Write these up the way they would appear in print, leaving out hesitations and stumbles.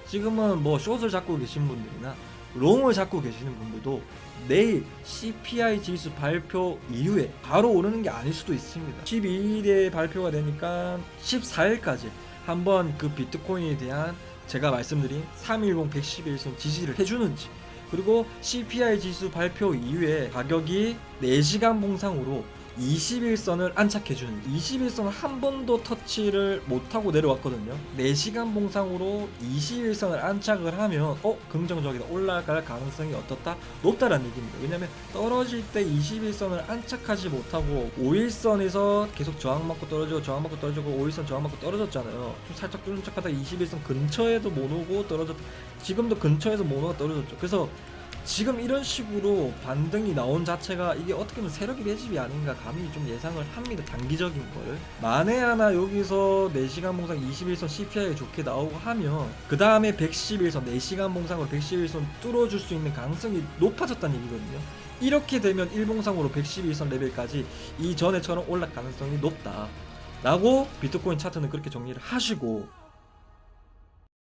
지금은 뭐 숏을 잡고 계신 분들이나 롱을 잡고 계시는 분들도 내일 CPI 지수 발표 이후에 바로 오르는 게 아닐 수도 있습니다. 12일에 발표가 되니까 14일까지 한번 그 비트코인에 대한 제가 말씀드린 310 111선 지지를 해주는지, 그리고 CPI 지수 발표 이후에 가격이 4시간 봉상으로 21선을 안착해주는, 21선을 한 번도 터치를 못하고 내려왔거든요. 4시간 봉상으로 21선을 안착을 하면 긍정적이다, 올라갈 가능성이 어떻다, 높다라는 얘기입니다. 왜냐면 떨어질 때 21선을 안착하지 못하고 5일선에서 계속 저항받고 떨어지고 저항받고 떨어지고 5일선 저항받고 떨어졌잖아요. 좀 살짝 뚫림짝하다 21선 근처에도 못 오고 떨어졌, 지금도 근처에서 못 오고 떨어졌죠. 그래서 지금 이런 식으로 반등이 나온 자체가 이게 어떻게 보면 세력의 매집이 아닌가 감히 좀 예상을 합니다. 단기적인 거를 만에 하나 여기서 4시간 봉상 21선 CPI 좋게 나오고 하면 그 다음에 111선 4시간 봉상으로 111선 뚫어줄 수 있는 가능성이 높아졌다는 얘기거든요. 이렇게 되면 1봉상으로 111선 레벨까지 이전에처럼 올라갈 가능성이 높다 라고 비트코인 차트는 그렇게 정리를 하시고,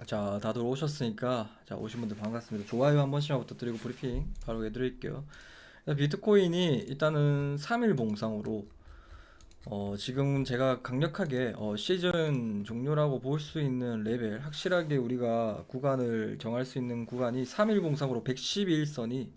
자, 다들 오셨으니까, 자, 오신 분들 반갑습니다. 좋아요 한 번씩만 부탁드리고 브리핑 바로 해드릴게요. 비트코인이 일단은 3일 봉상으로 지금 제가 강력하게 시즌 종료라고 볼 수 있는 레벨, 확실하게 우리가 구간을 정할 수 있는 구간이 3일 봉상으로 111선이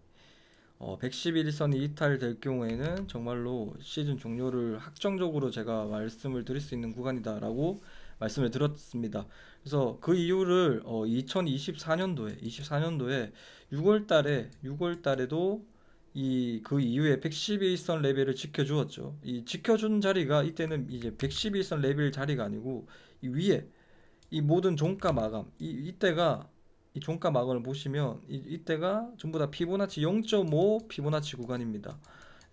111선이 이탈될 경우에는 정말로 시즌 종료를 확정적으로 제가 말씀을 드릴 수 있는 구간이다라고 말씀을 드렸습니다. 그래서 그 이유를 2024년도에 6월달에도 이 그 이후에 111선 레벨을 지켜주었죠. 이 지켜준 자리가 이때는 이제 111선 레벨 자리가 아니고 이 위에 이 모든 종가 마감, 이때가 이 종가 마감을 보시면 이때가 전부 다 피보나치 0.5 피보나치 구간입니다.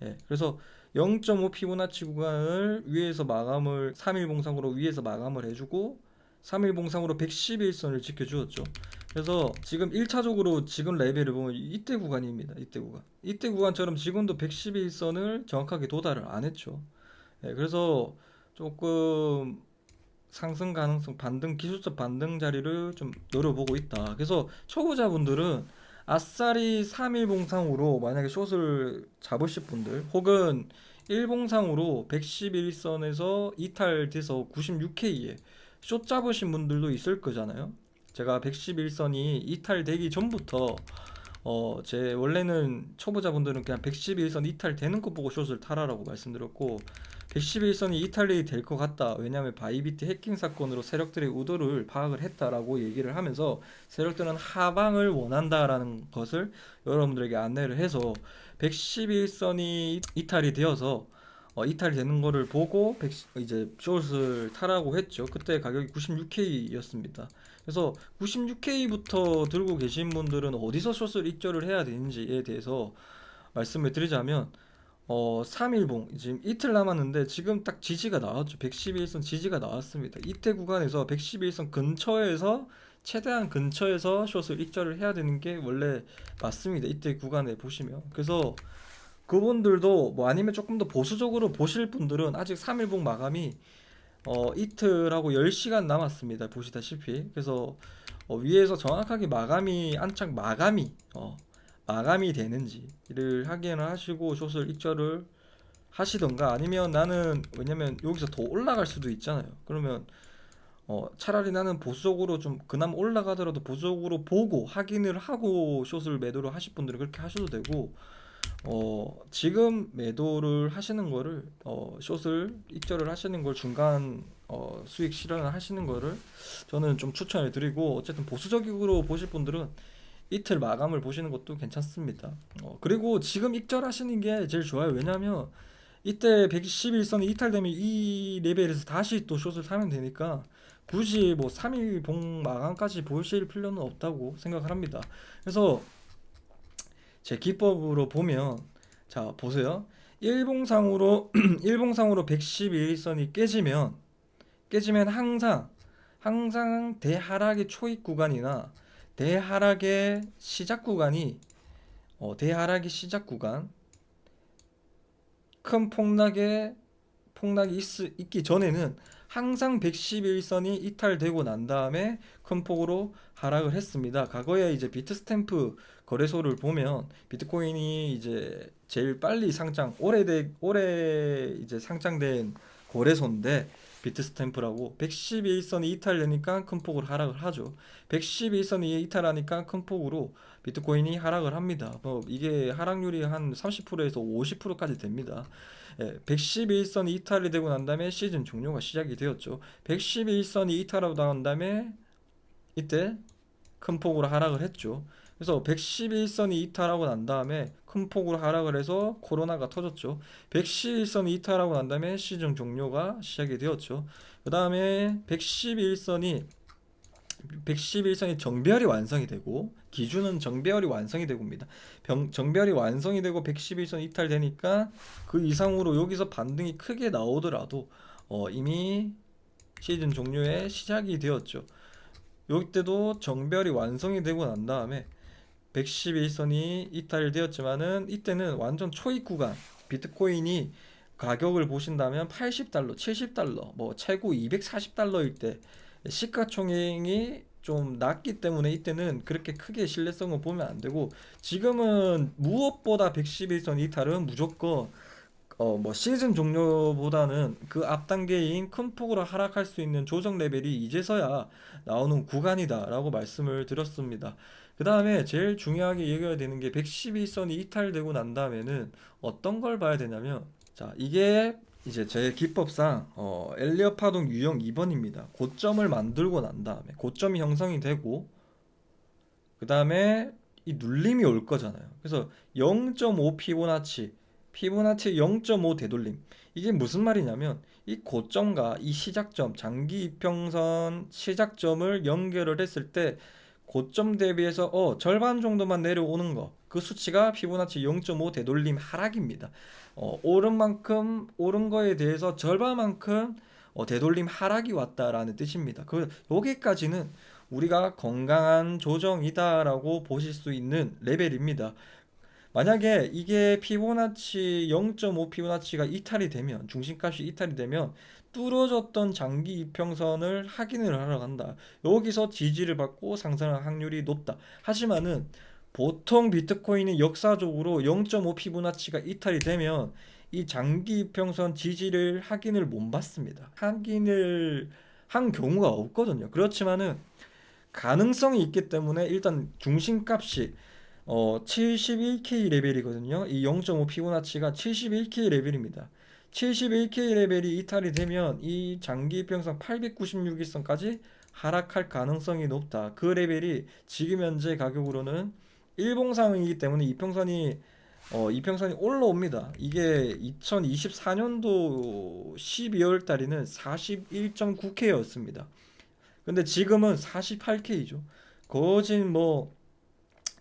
예, 그래서 0.5 피보나치 구간을 위에서 마감을 3일 봉상으로 위에서 마감을 해주고 3일 봉상으로 111선을 지켜주었죠. 그래서 지금 1차적으로 지금 레벨을 보면 이때 구간입니다. 이때 구간처럼 지금도 111선을 정확하게 도달을 안 했죠. 예, 그래서 조금 상승 가능성, 반등, 기술적 반등 자리를 좀 노려보고 있다. 그래서 초보자분들은 아싸리 3일 봉상으로 만약에 숏을 잡으실 분들, 혹은 1봉상으로 111선에서 이탈돼서 96K에 숏 잡으신 분들도 있을 거잖아요. 제가 111선이 이탈되기 전부터 제 원래는 초보자분들은 그냥 111선 이탈되는 거 보고 숏을 타라라고 말씀드렸고, 111선이 이탈이 될 것 같다. 왜냐하면 바이비트 해킹 사건으로 세력들의 의도를 파악을 했다라고 얘기를 하면서 세력들은 하방을 원한다라는 것을 여러분들에게 안내를 해서 111선이 이탈이 되어서 이탈이 되는 거를 보고 이제 숏을 타라고 했죠. 그때 가격이 96K였습니다. 그래서 96K부터 들고 계신 분들은 어디서 숏을 입절을 해야 되는지에 대해서 말씀을 드리자면 3일봉 지금 이틀 남았는데 지금 딱 지지가 나왔죠. 111선 지지가 나왔습니다. 이때 구간에서 111선 근처에서 최대한 근처에서 숏을 입절을 해야 되는 게 원래 맞습니다. 이때 구간에 보시면. 그래서 그분들도 뭐 아니면 조금 더 보수적으로 보실 분들은 아직 3일봉 마감이 이틀하고 10시간 남았습니다. 보시다시피. 그래서 위에서 정확하게 마감이 안착 마감이 되는지를 확인을 하시고 숏을 입절을 하시던가, 아니면 나는 왜냐면 여기서 더 올라갈 수도 있잖아요. 그러면 차라리 나는 보수적으로 좀 그나마 올라가더라도 보수적으로 보고 확인을 하고 숏을 매도를 하실 분들은 그렇게 하셔도 되고, 지금 매도를 하시는 거를 숏을 입절을 하시는 걸 중간 수익 실현을 하시는 거를 저는 좀 추천을 드리고, 어쨌든 보수적으로 보실 분들은 이틀 마감을 보시는 것도 괜찮습니다. 그리고 지금 입절하시는 게 제일 좋아요. 왜냐하면 이때 111선이 이탈되면 이 레벨에서 다시 또 숏을 사면 되니까 굳이 뭐 3일 봉 마감까지 보실 필요는 없다고 생각을 합니다. 그래서 제 기법으로 보면, 자 보세요. 일봉상으로 일봉상으로 111선이 깨지면 항상 대하락의 초입 구간이나 대하락의 시작 구간이 대하락의 시작 구간, 큰 폭락이 있기 전에는 항상 111선이 이탈되고 난 다음에 큰 폭으로 하락을 했습니다. 과거에 이제 비트스탬프 거래소를 보면 비트코인이 이제 제일 빨리 올해 이제 상장된 거래소인데 비트스탬프라고 111선이 이탈되니까 큰 폭으로 하락을 하죠. 111선이 이탈하니까 큰 폭으로 비트코인이 하락을 합니다. 뭐 이게 하락률이 한 30%에서 50%까지 됩니다. 111선이 이탈이 되고 난 다음에 시즌 종료가 시작이 되었죠. 111선이 이탈하고 난 다음에 이때 큰 폭으로 하락을 했죠. 그래서 111선이 이탈하고 난 다음에 큰 폭으로 하락을 해서 코로나가 터졌죠. 111선이 이탈하고 난 다음에 시즌 종료가 시작이 되었죠. 그 다음에 111선이 정배열이 완성이 되고, 기준은 정배열이 완성이 되고입니다. 정배열이 완성이 되고 111선 이탈되니까 그 이상으로 여기서 반등이 크게 나오더라도 이미 시즌 종료에 시작이 되었죠. 이때도 정배열이 완성이 되고 난 다음에 111선이 이탈되었지만은 이때는 완전 초입 구간, 비트코인이 가격을 보신다면 80달러, 70달러, 뭐 최고 240달러일 때 시가총액이 좀 낮기 때문에 이때는 그렇게 크게 신뢰성을 보면 안 되고, 지금은 무엇보다 111선 이탈은 무조건 뭐 시즌 종료보다는 그 앞 단계인 큰 폭으로 하락할 수 있는 조정 레벨이 이제서야 나오는 구간이다라고 말씀을 드렸습니다. 그 다음에 제일 중요하게 얘기해야 되는 게 111선이 이탈되고 난 다음에는 어떤 걸 봐야 되냐면, 자, 이게 이제 제 기법상 엘리엇 파동 유형 2번입니다. 고점을 만들고 난 다음에 고점이 형성이 되고, 그 다음에 이 눌림이 올 거잖아요. 그래서 0.5 피보나치 0.5 되돌림. 이게 무슨 말이냐면 이 고점과 이 시작점, 장기 이평선 시작점을 연결을 했을 때 고점 대비해서 절반 정도만 내려오는 거, 그 수치가 피보나치 0.5 되돌림 하락입니다. 오른 만큼 오른 거에 대해서 절반만큼 되돌림 하락이 왔다라는 뜻입니다. 여기까지는 우리가 건강한 조정이다라고 보실 수 있는 레벨입니다. 만약에 이게 피보나치 0.5 피보나치가 이탈이 되면, 중심값이 이탈이 되면 뚫어졌던 장기 이평선을 확인을 하러 간다. 여기서 지지를 받고 상승할 확률이 높다. 하지만은 보통 비트코인이 역사적으로 0.5 피보나치가 이탈이 되면 이 장기 이평선 지지를 확인을 못 받습니다. 확인을 한 경우가 없거든요. 그렇지만은 가능성이 있기 때문에 일단 중심값이 71K 레벨이거든요. 이 0.5 피보나치가 71K 레벨입니다. 71K 레벨이 이탈이 되면 이 장기 이평선 896일선까지 하락할 가능성이 높다. 그 레벨이 지금 현재 가격으로는 일봉상이기 때문에 이평선이 올라옵니다. 이게 2024년도 12월 달에는 41.9K였습니다. 근데 지금은 48K죠. 거진 뭐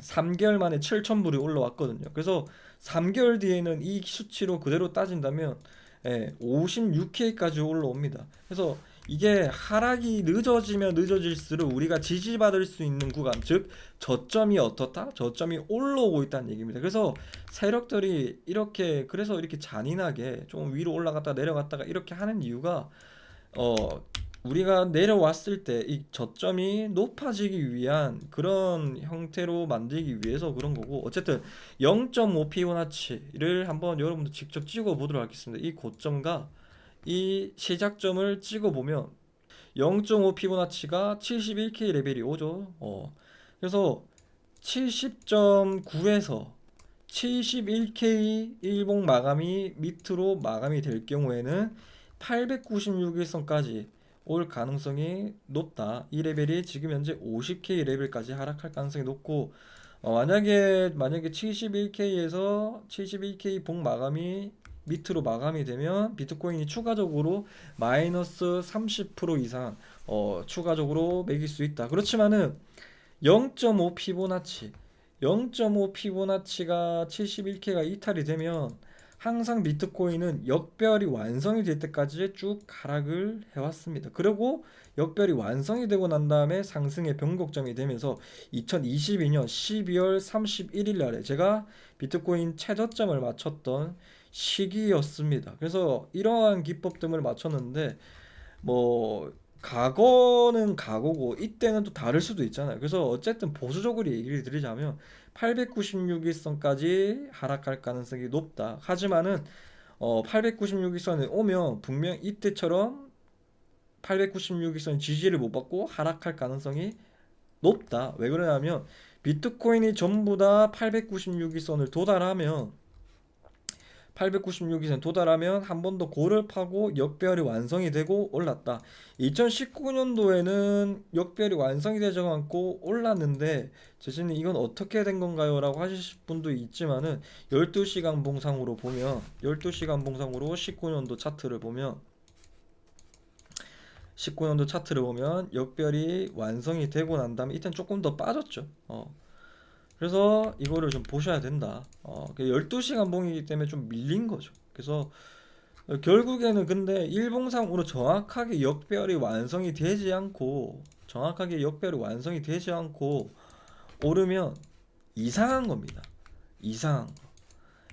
3개월 만에 7,000불이 올라왔거든요. 그래서 3개월 뒤에는 이 수치로 그대로 따진다면 56K까지 올라옵니다. 그래서 이게 하락이 늦어지면 늦어질수록 우리가 지지받을 수 있는 구간, 즉 저점이 어떻다? 저점이 올라오고 있다는 얘기입니다. 그래서 세력들이 그래서 이렇게 잔인하게 좀 위로 올라갔다 내려갔다가 이렇게 하는 이유가 우리가 내려왔을 때 이 저점이 높아지기 위한 그런 형태로 만들기 위해서 그런 거고, 어쨌든 0.5 피보나치를 한번 여러분들 직접 찍어 보도록 하겠습니다. 이 고점과 이 시작점을 찍어 보면 0.5 피보나치가 71K 레벨이 오죠. 그래서 70.9에서 71K 일봉 마감이 밑으로 마감이 될 경우에는 896일선까지 올 가능성이 높다. 이 레벨이 지금 현재 50K 레벨까지 하락할 가능성이 높고, 만약에 71K에서 71K 봉 마감이 밑으로 마감이 되면 비트코인이 추가적으로 마이너스 30% 이상 추가적으로 매길 수 있다. 그렇지만은 0.5 피보나치가 71K가 이탈이 되면 항상 비트코인은 역별이 완성이 될 때까지 쭉 하락을 해왔습니다. 그리고 역별이 완성이 되고 난 다음에 상승의 변곡점이 되면서 2022년 12월 31일 날에 제가 비트코인 최저점을 맞췄던 시기였습니다. 그래서 이러한 기법 등을 맞췄는데 뭐 과거는 과거고 이때는 또 다를 수도 있잖아요. 그래서 어쨌든 보수적으로 얘기를 드리자면 896일선까지 하락할 가능성이 높다. 하지만은 896일선에 오면 분명 이때처럼 896일선 지지를 못 받고 하락할 가능성이 높다. 왜 그러냐면 비트코인이 전부 다 896일선을 도달하면 896일선 도달하면 한 번 더 고를 파고 역배열이 완성이 되고 올랐다. 2019년도에는 역배열이 완성이 되지 않고 올랐는데 재진님 이건 어떻게 된 건가요? 라고 하실 분도 있지만은 12시간 봉상으로 보면 12시간 봉상으로 19년도 차트를 보면 19년도 차트를 보면 역별이 완성이 되고 난 다음에 이때는 조금 더 빠졌죠. 그래서 이거를 좀 보셔야 된다. 12시간 봉이기 때문에 좀 밀린 거죠. 그래서 결국에는 근데 일봉상으로 정확하게 역별이 완성이 되지 않고 오르면 이상한 겁니다. 이상한 거.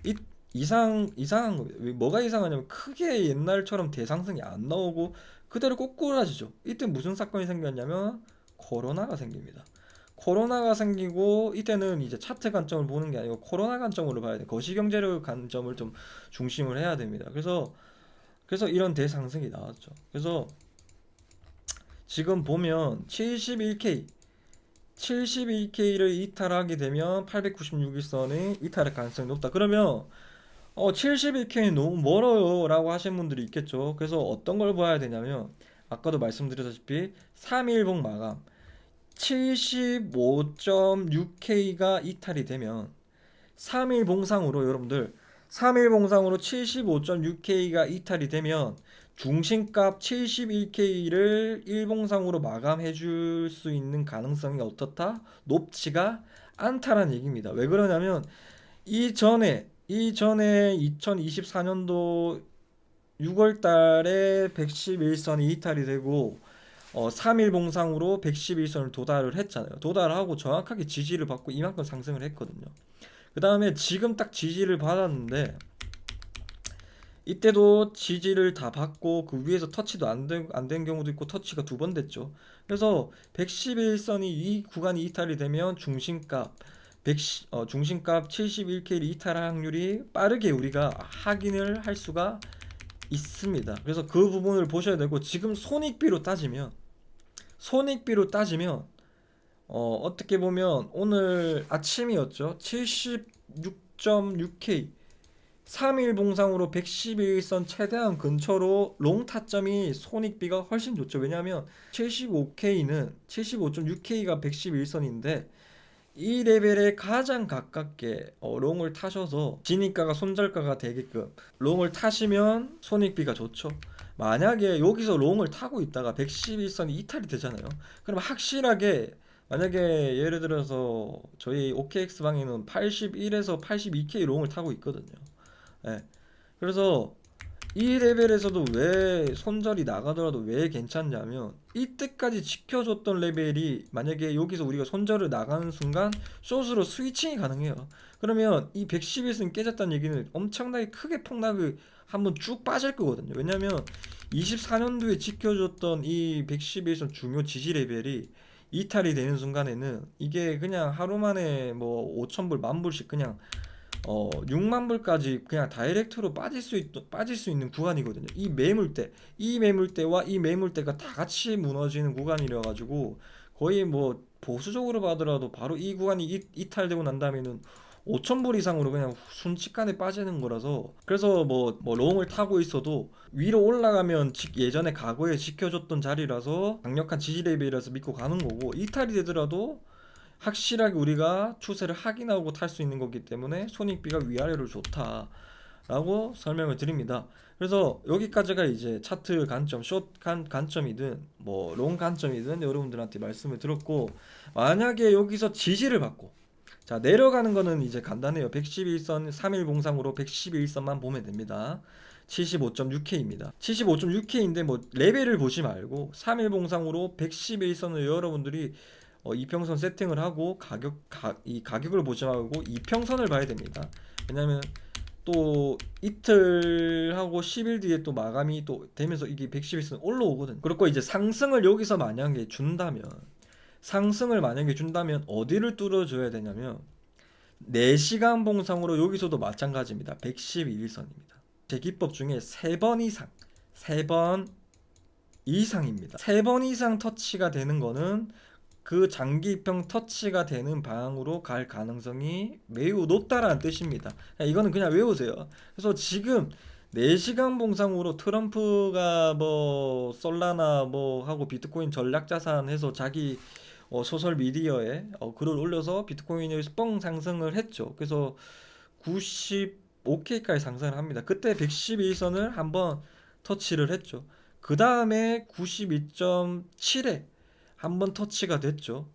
이, 이상한 겁니다. 뭐가 이상하냐면 크게 옛날처럼 대상승이 안 나오고 그대로 꼬꾸라지죠. 이때 무슨 사건이 생겼냐면 코로나가 생깁니다. 코로나가 생기고 이때는 이제 차트 관점을 보는 게 아니고 코로나 관점으로 봐야 돼. 거시경제력 관점을 좀 중심을 해야 됩니다. 그래서 이런 대상승이 나왔죠. 그래서 지금 보면 71K를 이탈하게 되면 896일선의 이탈의 가능성이 높다. 그러면 71K는 너무 멀어요 라고 하시는 분들이 있겠죠. 그래서 어떤 걸 봐야 되냐면 아까도 말씀드렸다시피 3일봉 마감 75.6K가 이탈이 되면 3일 봉상으로 여러분들 3일 봉상으로 75.6K가 이탈이 되면 중심값 71K를 일봉상으로 마감해 줄 수 있는 가능성이 어떻다? 높지가 않다라는 얘기입니다. 왜 그러냐면 이전에 2024년도 6월 달에 111선이 이탈이 되고 3일 봉상으로 111선을 도달을 했잖아요. 도달하고 정확하게 지지를 받고 이만큼 상승을 했거든요. 그 다음에 지금 딱 지지를 받았는데 이때도 지지를 다 받고 그 위에서 터치도 안 된 경우도 있고 터치가 두 번 됐죠. 그래서 111선이 이 구간이 이탈이 되면 중심값 71K를 이탈할 확률이 빠르게 우리가 확인을 할 수가 있습니다. 그래서 그 부분을 보셔야 되고 지금 손익비로 따지면 어떻게 보면 오늘 아침이었죠. 76.6K 3일 봉상으로 111선 최대한 근처로 롱 타점이 손익비가 훨씬 좋죠. 왜냐하면 75.6K가 111선인데 이 레벨에 가장 가깝게 롱을 타셔서 진입가가 손절가가 되게끔 롱을 타시면 손익비가 좋죠. 만약에 여기서 롱을 타고 있다가 111선이 이탈이 되잖아요. 그럼 확실하게 만약에 예를 들어서 저희 OKX 방에는 81에서 82K 롱을 타고 있거든요. 예. 그래서 이 레벨에서도 왜 손절이 나가더라도 왜 괜찮냐면 이때까지 지켜줬던 레벨이 만약에 여기서 우리가 손절을 나가는 순간 숏으로 스위칭이 가능해요. 그러면 이 111선 깨졌다는 얘기는 엄청나게 크게 폭락을 한번 쭉 빠질 거거든요. 왜냐면 24년도에 지켜줬던 이 111선 중요 지지 레벨이 이탈이 되는 순간에는 이게 그냥 하루 만에 뭐 5,000불, 만불씩 그냥 6만 불까지 그냥 다이렉트로 빠질 수 있는 구간이거든요. 이 매물대와 이 매물대가 다 같이 무너지는 구간이라 가지고 거의 뭐 보수적으로 봐더라도 바로 이 구간이 이탈되고 난 다음에는 5천 불 이상으로 그냥 순식간에 빠지는 거라서 그래서 뭐 롱을 타고 있어도 위로 올라가면 예전에 과거에 지켜줬던 자리라서 강력한 지지 레벨이라서 믿고 가는 거고 이탈이 되더라도 확실하게 우리가 추세를 확인하고 탈 수 있는 거기 때문에 손익비가 위아래로 좋다라고 설명을 드립니다. 그래서 여기까지가 이제 차트 관점, 관점이든 뭐 롱 관점이든 여러분들한테 말씀을 드렸고 만약에 여기서 지지를 받고 자 내려가는 거는 이제 간단해요. 111선 3일 봉상으로 111선만 보면 됩니다. 75.6K입니다. 75.6K인데 뭐 레벨을 보지 말고 3일 봉상으로 111선을 여러분들이 이평선 세팅을 하고 이 가격을 보지 말고 이평선을 봐야 됩니다. 왜냐면 또 이틀하고 10일 뒤에 또 마감이 또 되면서 이게 111선 올라오거든. 그리고 이제 상승을 여기서 만약에 준다면, 어디를 뚫어줘야 되냐면 4시간 봉상으로 여기서도 마찬가지입니다. 111선입니다. 제 기법 중에 3번 이상, 3번 이상입니다. 3번 이상 터치가 되는 거는 그 장기평 터치가 되는 방향으로 갈 가능성이 매우 높다라는 뜻입니다. 이거는 그냥 외우세요. 그래서 지금 4시간 봉상으로 트럼프가 뭐 솔라나 뭐 하고 비트코인 전략자산 해서 자기 소설 미디어에 글을 올려서 비트코인이 뻥 상승을 했죠. 그래서 95K까지 상승을 합니다. 그때 112선을 한번 터치를 했죠. 그 다음에 92.7에 한번 터치가 됐죠.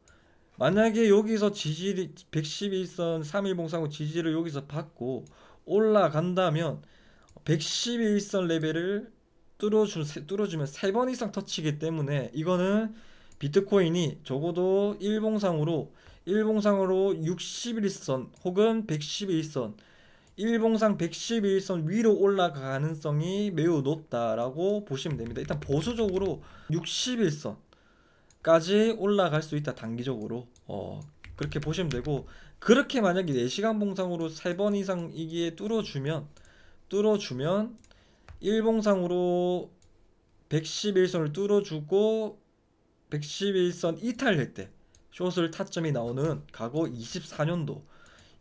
만약에 여기서 지지를 111선 3일봉상으로 지지를 여기서 받고 올라간다면 111선 레벨을 뚫어주면 3번 이상 터치기 때문에 이거는 비트코인이 적어도 일봉상으로 61선 혹은 111선 일봉상 111선 위로 올라갈 가능성이 매우 높다라고 보시면 됩니다. 일단 보수적으로 61선 까지 올라갈 수 있다. 단기적으로 그렇게 보시면 되고, 그렇게 만약에 4시간 봉상으로 3번 이상 이게 뚫어주면 일봉상으로 111선을 뚫어주고 111선 이탈될 때 숏을 타점이 나오는 과거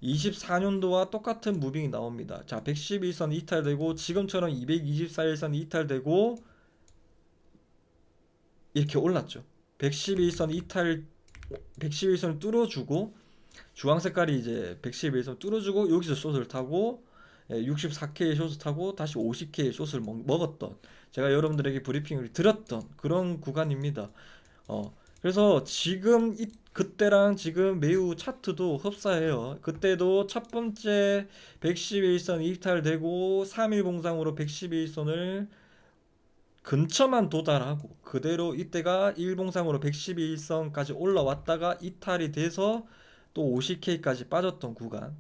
24년도와 똑같은 무빙이 나옵니다. 자, 111선 이탈되고 지금처럼 224일선 이탈되고 이렇게 올랐죠. 111선 이탈 111선을 뚫어주고 주황 색깔이 이제 111선 뚫어주고 여기서 숏을 타고 64K의 숏을 타고 다시 50K의 숏을 먹었던, 제가 여러분들에게 브리핑을 드렸던 그런 구간입니다. 그래서 지금 그때랑 지금 매우 차트도 흡사해요. 그때도 첫 번째 111선 이탈되고 3일 봉상으로 111선을 근처만 도달하고 그대로 이때가 일봉상으로 111선까지 올라왔다가 이탈이 돼서 또 50K까지 빠졌던 구간,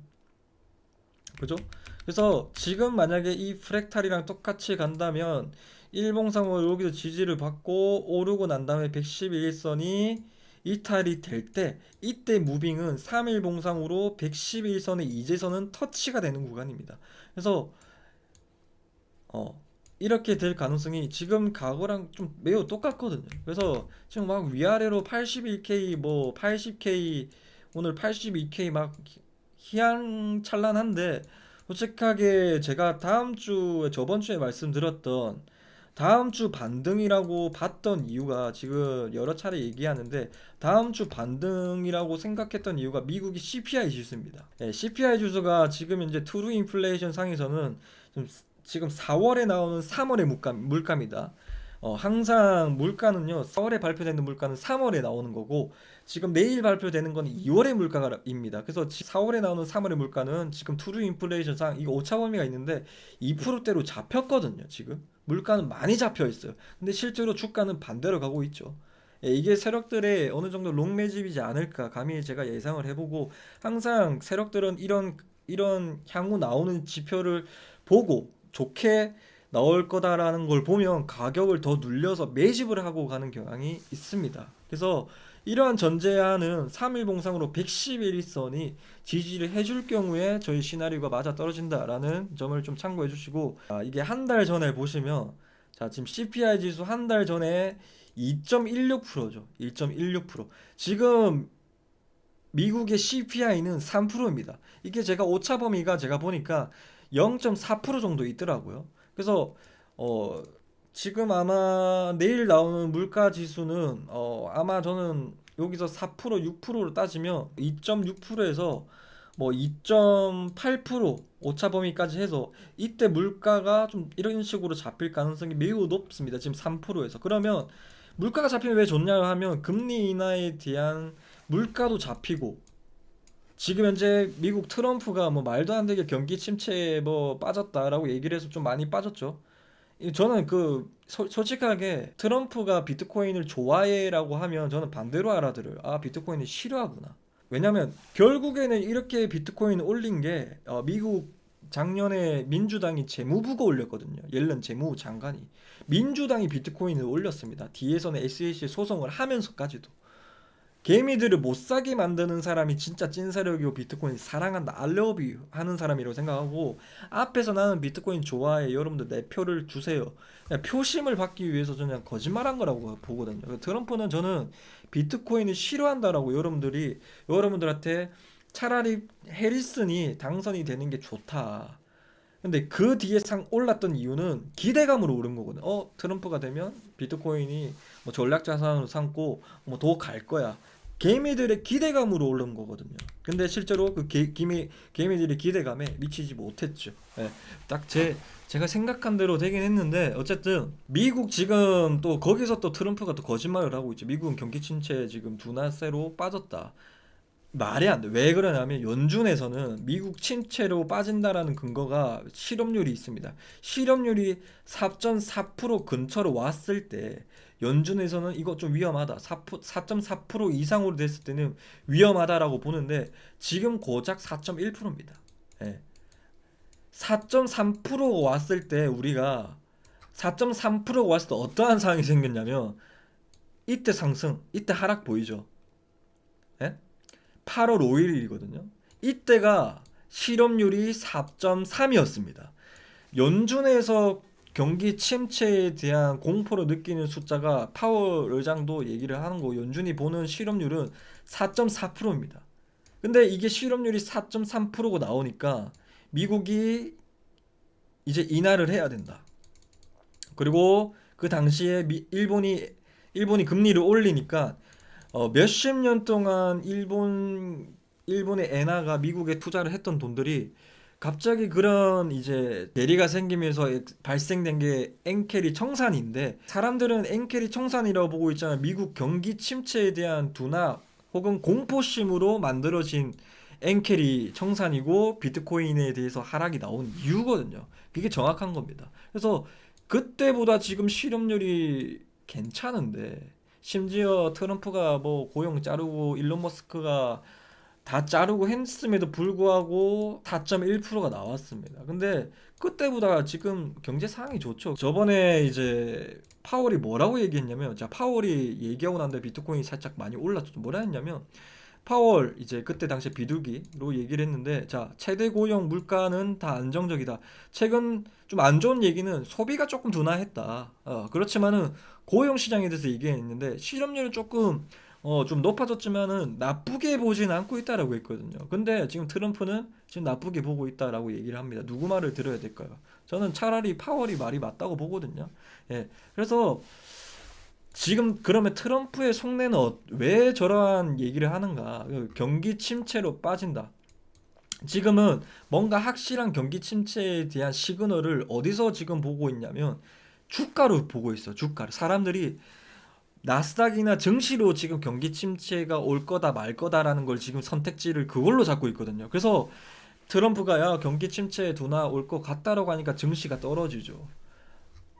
그죠? 그래서 지금 만약에 이 프랙탈이랑 똑같이 간다면 일봉상으로 여기서 지지를 받고 오르고 난 다음에 111선이 이탈이 될 때 이때 무빙은 3일 봉상으로 111선의 이제서는 터치가 되는 구간입니다. 그래서 이렇게 될 가능성이 지금 과거랑 좀 매우 똑같거든요. 그래서 지금 막 위아래로 81K 뭐 80K 오늘 82K 막 희양찬란한데, 솔직하게 제가 다음 주에 저번 주에 말씀드렸던 다음 주 반등이라고 봤던 이유가 지금 여러 차례 얘기하는데, 다음 주 반등이라고 생각했던 이유가 미국의 CPI 지수입니다. CPI 지수가 지금 이제 트루 인플레이션 상에서는 지금 4월에 나오는 3월의 물가입니다. 항상 물가는요, 4월에 발표되는 물가는 3월에 나오는 거고, 지금 내일 발표되는 건 2월의 물가입니다. 그래서 4월에 나오는 3월의 물가는 지금 트루 인플레이션상 이거 오차 범위가 있는데 2%대로 잡혔거든요. 지금 물가는 많이 잡혀 있어요. 근데 실제로 주가는 반대로 가고 있죠. 이게 세력들의 어느 정도 롱 매집이지 않을까 감히 제가 예상을 해보고, 항상 세력들은 이런 향후 나오는 지표를 보고 좋게 나올 거다라는 걸 보면 가격을 더 눌려서 매집을 하고 가는 경향이 있습니다. 그래서 이러한 전제하는 3일 봉상으로 111선이 지지를 해줄 경우에 저희 시나리오가 맞아 떨어진다라는 점을 좀 참고해 주시고, 이게 한 달 전에 보시면, 자, 지금 CPI 지수 한 달 전에 2.16%죠. 2.16%. 지금 미국의 CPI는 3%입니다. 이게 제가 오차 범위가 제가 보니까 0.4% 정도 있더라고요. 그래서 지금 아마 내일 나오는 물가 지수는 아마 저는 여기서 4% 6%로 따지면 2.6%에서 뭐 2.8% 오차 범위까지 해서 이때 물가가 좀 이런 식으로 잡힐 가능성이 매우 높습니다. 지금 3%에서. 그러면 물가가 잡히면 왜 좋냐 하면 금리 인하에 대한 물가도 잡히고, 지금 현재 미국 트럼프가 뭐 말도 안 되게 경기 침체에 뭐 빠졌다라고 얘기를 해서 좀 많이 빠졌죠. 저는 솔직하게 트럼프가 비트코인을 좋아해라고 하면 저는 반대로 알아들어요. 아, 비트코인을 싫어하구나. 왜냐면 결국에는 이렇게 비트코인 올린 게 미국 작년에 민주당이 재무부가 올렸거든요. 옐런 재무부 장관이 민주당이 비트코인을 올렸습니다. 뒤에서는 SEC 소송을 하면서까지도. 개미들을 못 사게 만드는 사람이 진짜 찐사력이고 비트코인 사랑한다 알러뷰 하는 사람이라고 생각하고, 앞에서 나는 비트코인 좋아해 여러분들 내 표를 주세요, 그냥 표심을 받기 위해서 그냥 거짓말한 거라고 보거든요. 트럼프는 저는 비트코인을 싫어한다라고 여러분들한테 차라리 해리슨이 당선이 되는 게 좋다. 근데 그 뒤에 상 올랐던 이유는 기대감으로 오른 거거든. 트럼프가 되면 비트코인이 뭐 전략 자산으로 삼고 뭐 더 갈 거야. 개미들의 기대감으로 오른 거거든요. 근데 실제로 그 개미들의 기대감에 미치지 못했죠. 예, 제가 생각한 대로 되긴 했는데, 어쨌든 미국 지금 또 거기서 또 트럼프가 또 거짓말을 하고 있죠. 미국은 경기 침체에 지금 둔화세로 빠졌다. 말이 안 돼. 왜 그러냐면 연준에서는 미국 침체로 빠진다라는 근거가 실업률이 있습니다. 실업률이 4.4% 근처로 왔을 때 연준에서는 이거 좀 위험하다. 4.4% 이상으로 됐을 때는 위험하다라고 보는데, 지금 고작 4.1%입니다. 예. 4.3%가 왔을 때 우리가 4.3%가 왔을 때 어떠한 상황이 생겼냐면, 이때 상승, 이때 하락 보이죠? 예? 8월 5일이거든요. 이때가 실업률이 4.3이었습니다. 연준에서 경기 침체에 대한 공포를 느끼는 숫자가 파월 의장도 얘기를 하는 거, 연준이 보는 실업률은 4.4%입니다. 근데 이게 실업률이 4.3%가 나오니까 미국이 이제 인하를 해야 된다. 그리고 그 당시에 일본이 금리를 올리니까 몇십 년 동안 일본의 엔화가 미국에 투자를 했던 돈들이 갑자기 그런 이제 대리가 생기면서 발생된 게 엔캐리 청산인데, 사람들은 엔캐리 청산이라고 보고 있잖아요. 미국 경기 침체에 대한 둔화 혹은 공포심으로 만들어진 엔캐리 청산이고 비트코인에 대해서 하락이 나온 이유거든요. 그게 정확한 겁니다. 그래서 그때보다 지금 실업률이 괜찮은데, 심지어 트럼프가 뭐 고용 자르고 일론 머스크가 다 자르고 했음에도 불구하고 4.1%가 나왔습니다. 근데 그때보다 지금 경제 상황이 좋죠. 저번에 이제 파월이 뭐라고 얘기했냐면, 자, 파월이 얘기하고 난 뒤에 비트코인이 살짝 많이 올랐죠. 뭐라 했냐면, 파월 이제 그때 당시에 비둘기로 얘기를 했는데, 자, 최대 고용 물가는 다 안정적이다. 최근 좀 안 좋은 얘기는 소비가 조금 둔화했다. 그렇지만은 고용 시장에 대해서 얘기했는데, 실업률은 조금 좀 높아졌지만은 나쁘게 보진 않고 있다라고 했거든요. 근데 지금 트럼프는 지금 나쁘게 보고 있다라고 얘기를 합니다. 누구 말을 들어야 될까요? 저는 차라리 파월이 말이 맞다고 보거든요. 예. 그래서 지금 그러면 트럼프의 속내는 왜 저러한 얘기를 하는가? 그 경기 침체로 빠진다. 지금은 뭔가 확실한 경기 침체에 대한 시그널을 어디서 지금 보고 있냐면 주가로 보고 있어. 주가를. 사람들이 나스닥이나 증시로 지금 경기 침체가 올 거다 말 거다라는 걸 지금 선택지를 그걸로 잡고 있거든요. 그래서 트럼프가 야 경기 침체 둔화 올 것 같다라고 하니까 증시가 떨어지죠.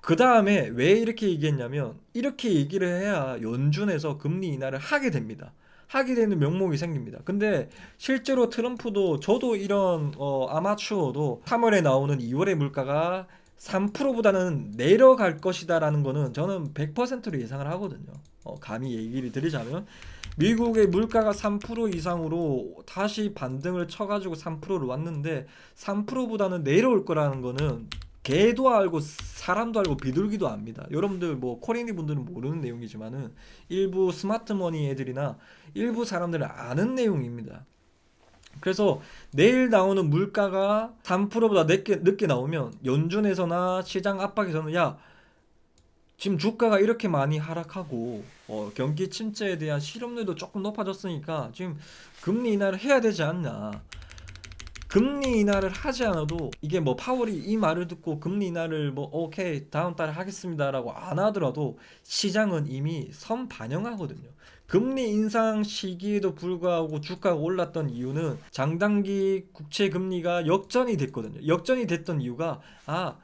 그 다음에 왜 이렇게 얘기했냐면, 이렇게 얘기를 해야 연준에서 금리 인하를 하게 됩니다. 하게 되는 명목이 생깁니다. 근데 실제로 트럼프도, 저도 이런 아마추어도 3월에 나오는 2월의 물가가 3%보다는 내려갈 것이다라는 거는 저는 100%로 예상을 하거든요. 감히 얘기를 드리자면 미국의 물가가 3% 이상으로 다시 반등을 쳐가지고 3%로 왔는데, 3%보다는 내려올 거라는 거는 개도 알고 사람도 알고 비둘기도 압니다. 여러분들 뭐 코리니 분들은 모르는 내용이지만은 일부 스마트머니 애들이나 일부 사람들은 아는 내용입니다. 그래서 내일 나오는 물가가 3%보다 늦게 나오면 연준에서나 시장 압박에서는, 야 지금 주가가 이렇게 많이 하락하고 경기 침체에 대한 실업률도 조금 높아졌으니까 지금 금리 인하를 해야 되지 않나. 금리 인하를 하지 않아도, 이게 뭐 파월이 이 말을 듣고 금리 인하를 뭐 오케이 다음 달에 하겠습니다라고 안 하더라도 시장은 이미 선 반영하거든요. 금리 인상 시기에도 불구하고 주가가 올랐던 이유는 장단기 국채 금리가 역전이 됐거든요. 역전이 됐던 이유가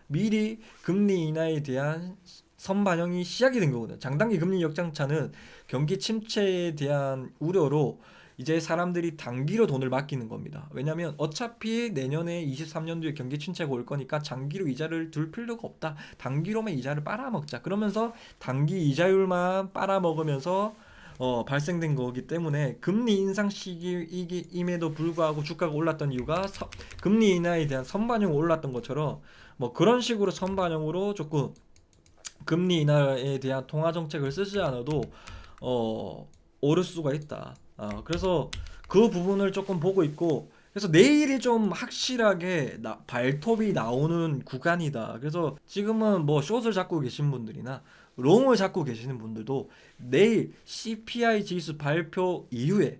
미리 금리 인하에 대한 선반영이 시작이 된 거거든요. 장단기 금리 역장차는 경기 침체에 대한 우려로 이제 사람들이 단기로 돈을 맡기는 겁니다. 왜냐면 어차피 내년에 23년도에 경기 침체가 올 거니까 장기로 이자를 둘 필요가 없다. 단기로만 이자를 빨아먹자. 그러면서 단기 이자율만 빨아먹으면서 발생된 거기 때문에 금리 인상 시기임에도 불구하고 주가가 올랐던 이유가 금리 인하에 대한 선반영이 올랐던 것처럼 뭐 그런 식으로 선반영으로 조금 금리 인하에 대한 통화 정책을 쓰지 않아도 오를 수가 있다. 그래서 그 부분을 조금 보고 있고, 그래서 내일이 좀 확실하게 발톱이 나오는 구간이다. 그래서 지금은 뭐 숏을 잡고 계신 분들이나 롱을 잡고 계시는 분들도 내일 CPI 지수 발표 이후에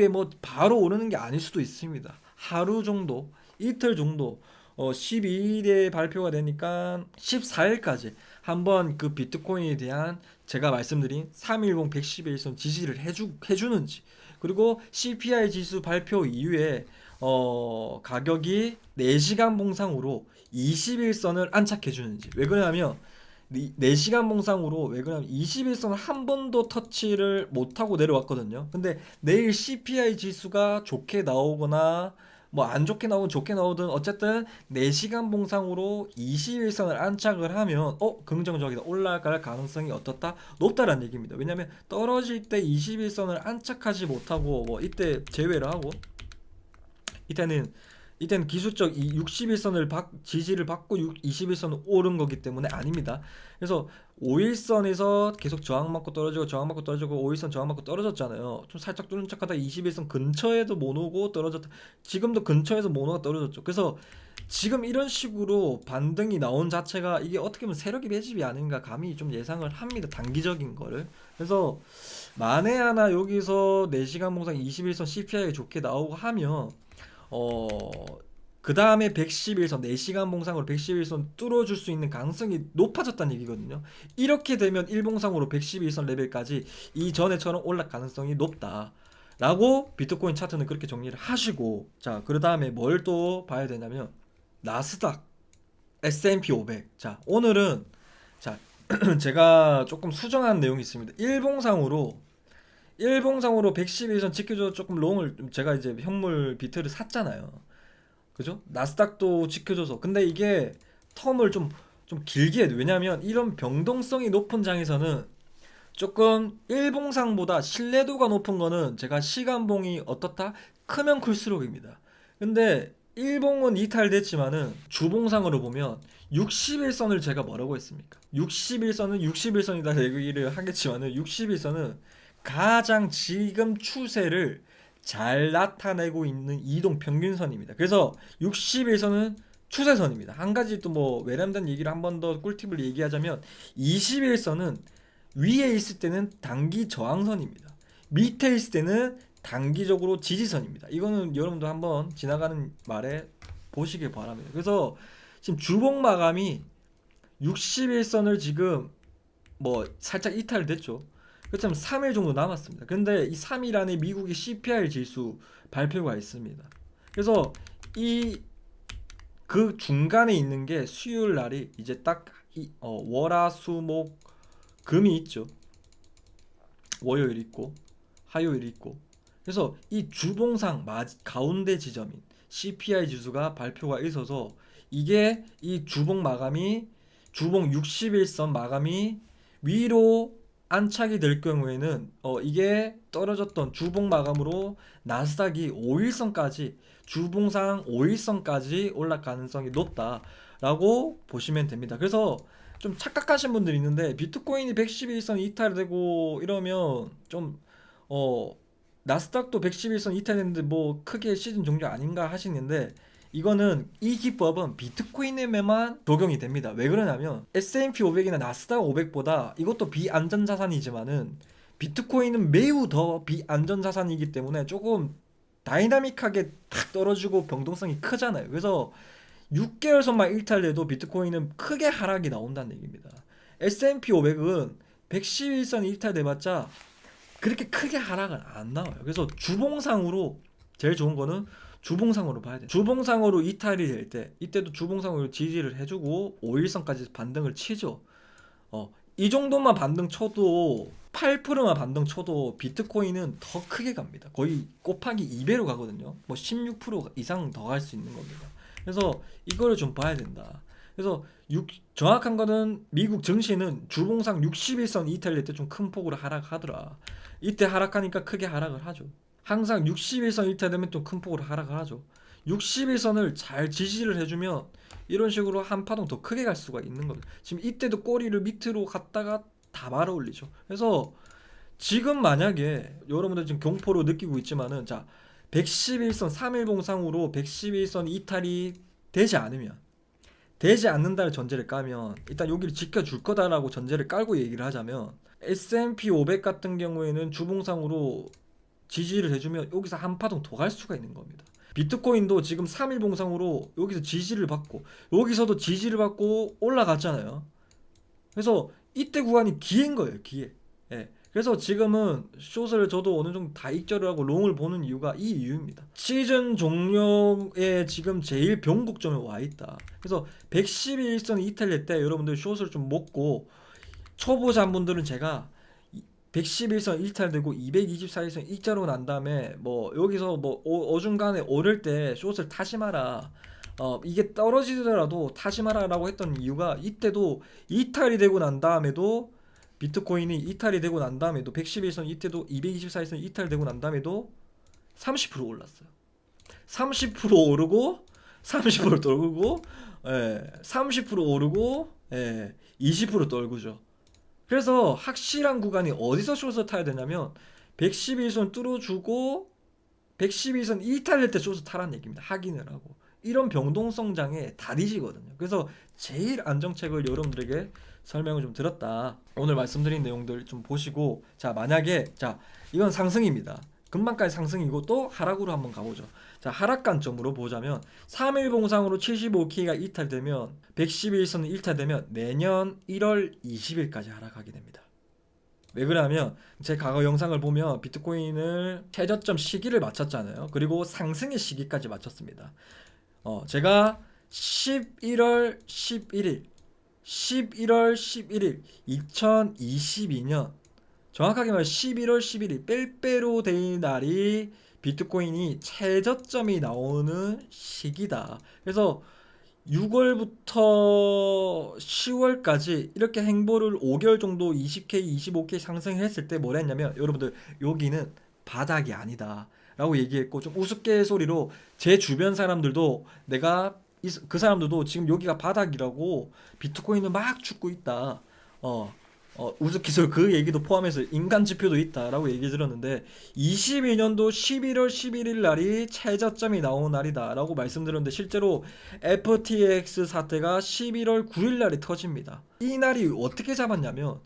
뭐 바로 오르는 게 아닐 수도 있습니다. 하루 정도, 이틀 정도, 12일에 발표가 되니까 14일까지 한번 그 비트코인에 대한 제가 말씀드린 310 111선 지지를 해주는지, 그리고 CPI 지수 발표 이후에 가격이 4시간 봉상으로 21선을 안착해 주는지. 왜 그러냐면 4시간 봉상으로, 왜 그러냐면 21선을 한 번도 터치를 못하고 내려왔거든요. 근데 내일 CPI 지수가 좋게 나오거나 뭐 안 좋게 나오든 좋게 나오든 어쨌든 4시간 봉상으로 21선을 안착을 하면 긍정적이다, 올라갈 가능성이 어떻다, 높다라는 얘기입니다. 왜냐면 떨어질 때 21선을 안착하지 못하고 뭐 이때 제외를 하고, 이때는 기술적 이 61선을 지지를 받고 21선을 오른 거기 때문에 아닙니다. 그래서 5일선에서 계속 저항받고 떨어지고 저항받고 떨어지고 5일선 저항받고 떨어졌잖아요. 좀 살짝 뚫는 척하다 21선 근처에도 못 오고 떨어졌다. 지금도 근처에서 못 오고 떨어졌죠. 그래서 지금 이런 식으로 반등이 나온 자체가 이게 어떻게 보면 세력의 매집이 아닌가 감히 좀 예상을 합니다. 단기적인 거를. 그래서 만에 하나 여기서 4시간 봉상 21선 CPI 좋게 나오고 하면 어, 그 다음에 111선, 4시간 봉상으로 111선 뚫어줄 수 있는 가능성이 높아졌다는 얘기거든요. 이렇게 되면 일봉상으로 111선 레벨까지 이전에처럼 올라갈 가능성이 높다 라고 비트코인 차트는 그렇게 정리를 하시고, 자, 그 다음에 뭘 또 봐야 되냐면 나스닥, S&P 500. 자, 오늘은 자 제가 조금 수정한 내용이 있습니다. 일봉상으로 111선 지켜줘 조금 롱을 제가 이제 현물 비트를 샀잖아요. 그죠? 나스닥도 지켜줘서. 근데 이게 텀을 좀 길게 해야 돼. 왜냐면 이런 변동성이 높은 장에서는 조금 일봉상보다 신뢰도가 높은 거는 제가 시간봉이 어떻다? 크면 클수록입니다. 근데 일봉은 이탈됐지만은 주봉상으로 보면 61선을 제가 뭐라고 했습니까? 61선은 61선이다 얘기를 하겠지만은 61선은 가장 지금 추세를 잘 나타내고 있는 이동 평균선입니다. 그래서 61선은 추세선입니다. 한 가지 또 뭐 외람된 얘기를 한 번 더 꿀팁을 얘기하자면 21선은 위에 있을 때는 단기 저항선입니다. 밑에 있을 때는 단기적으로 지지선입니다. 이거는 여러분도 한번 지나가는 말에 보시길 바랍니다. 그래서 지금 주봉 마감이 61선을 지금 뭐 살짝 이탈됐죠. 그렇다면 3일 정도 남았습니다. 근데 이 3일 안에 미국의 CPI 지수 발표가 있습니다. 그래서 이 그 중간에 있는 게 수요일 날이 이제 딱 월화수목 금이 있죠. 월요일 있고 화요일 있고. 그래서 이 주봉상 가운데 지점인 CPI 지수가 발표가 있어서 이게 이 주봉 61선 마감이 위로 안착이 될 경우에는 이게 떨어졌던 주봉 마감으로 나스닥이 5일선까지 주봉상 5일선까지 올라갈 가능성이 높다라고 보시면 됩니다. 그래서 좀 착각하신 분들이 있는데 비트코인이 111선 이탈되고 이러면 좀 나스닥도 111선 이탈했는데 뭐 크게 시즌 종료 아닌가 하시는데, 이거는 이 기법은 비트코인에만 적용이 됩니다. 왜 그러냐면 S&P 500이나 나스닥 500보다 이것도 비안전 자산이지만은 비트코인은 매우 더 비안전 자산이기 때문에 조금 다이나믹하게 탁 떨어지고 변동성이 크잖아요. 그래서 6개월 선만 일탈돼도 비트코인은 크게 하락이 나온다는 얘기입니다. S&P 500은 111선 일탈돼봤자 그렇게 크게 하락은 안 나와요. 그래서 주봉상으로 제일 좋은 거는 주봉상으로 봐야 돼요. 주봉상으로 이탈이 될 때 이때도 주봉상으로 지지를 해주고 5일선까지 반등을 치죠. 이 정도만 반등 쳐도 8%만 반등 쳐도 비트코인은 더 크게 갑니다. 거의 곱하기 2배로 가거든요. 뭐 16% 이상 더 갈 수 있는 겁니다. 그래서 이거를 좀 봐야 된다. 그래서 정확한 거는 미국 증시는 주봉상 61선 이탈될 때 좀 큰 폭으로 하락하더라. 이때 하락하니까 크게 하락을 하죠. 항상 61선 이탈되면 좀 큰 폭으로 하락을 하죠. 61선을 잘 지지를 해주면 이런 식으로 한 파동 더 크게 갈 수가 있는 겁니다. 지금 이때도 꼬리를 밑으로 갔다가 다 말아 올리죠. 그래서 지금 만약에 여러분들 지금 경포로 느끼고 있지만은 자 111선 3일봉상으로 111선 이탈이 되지 않는다는 전제를 까면 일단 여기를 지켜줄 거다라고 전제를 깔고 얘기를 하자면 S&P 500 같은 경우에는 주봉상으로 지지를 해주면 여기서 한 파동 더 갈 수가 있는 겁니다. 비트코인도 지금 3일 봉상으로 여기서 지지를 받고 여기서도 지지를 받고 올라갔잖아요. 그래서 이때 구간이 기회인 거예요, 기회. 예. 그래서 지금은 숏을 저도 어느 정도 다 익절을 하고 롱을 보는 이유가 이 이유입니다. 시즌 종료에 지금 제일 변곡점에 와 있다. 그래서 112일선 이탈될 때 여러분들 숏을 좀 먹고 초보자분들은 제가 111선 일탈되고 224일선 일자로 난 다음에 뭐 여기서 뭐 어중간에 오를 때 숏을 타지 마라. 이게 떨어지더라도 타지 마라라고 했던 이유가 이때도 이탈이 되고 난 다음에도 비트코인이 이탈이 되고 난 다음에도 111선 이때도 224일선 이탈되고 난 다음에도 30% 올랐어요. 30% 오르고 30% 떨구고 30% 오르고 20% 떨구죠. 그래서 확실한 구간이 어디서 숏을 타야 되냐면 111선 뚫어주고 112선 이탈될 때 숏을 타라는 얘기입니다. 확인을 하고 이런 병동성장의 다리지거든요. 그래서 제일 안정책을 여러분들에게 설명을 좀 드렸다. 오늘 말씀드린 내용들 좀 보시고 자 만약에 자 이건 상승입니다. 금방까지 상승이고 또 하락으로 한번 가보죠. 자 하락 관점으로 보자면 3일 봉상으로 75K가 이탈되면 111선은 이탈되면 내년 1월 20일까지 하락하게 됩니다. 왜 그러냐면 제 과거 영상을 보면 비트코인을 최저점 시기를 맞췄잖아요. 그리고 상승의 시기까지 맞췄습니다. 제가 11월 11일 2022년 정확하게 말해 11월 11일 빼빼로 데이 날이 비트코인이 최저점이 나오는 시기다. 그래서 6월부터 10월까지 이렇게 행보를 5개월 정도 20K, 25K 상승했을 때 뭐라 했냐면 여러분들 여기는 바닥이 아니다 라고 얘기했고 좀 우스갯소리로 제 주변 사람들도 내가 그 사람들도 지금 여기가 바닥이라고 비트코인을 막 죽고 있다. 우스갯소리 그 얘기도 포함해서 인간 지표도 있다라고 얘기 들었는데 22년도 11월 11일 날이 최저점이 나온 날이다라고 말씀드렸는데 실제로 FTX 사태가 11월 9일 날에 터집니다. 이 날이 어떻게 잡았냐면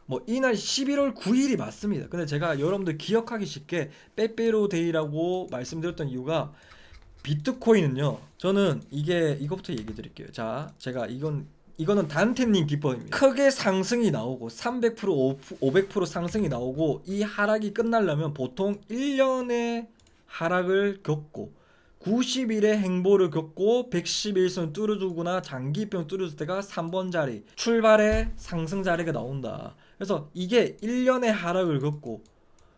뭐 이날 11월 9일이 맞습니다. 근데 제가 여러분들 기억하기 쉽게 빼빼로 데이라고 말씀드렸던 이유가 비트코인은요. 저는 이거부터 얘기 드릴게요. 자, 제가 이거는 단테님 기법입니다. 크게 상승이 나오고 300% 500% 상승이 나오고 이 하락이 끝나려면 보통 1년의 하락을 겪고 90일의 행보를 겪고 111선 뚫어주거나 장기평 뚫어줄 때가 3번 자리 출발의 상승 자리가 나온다. 그래서 이게 1년의 하락을 겪고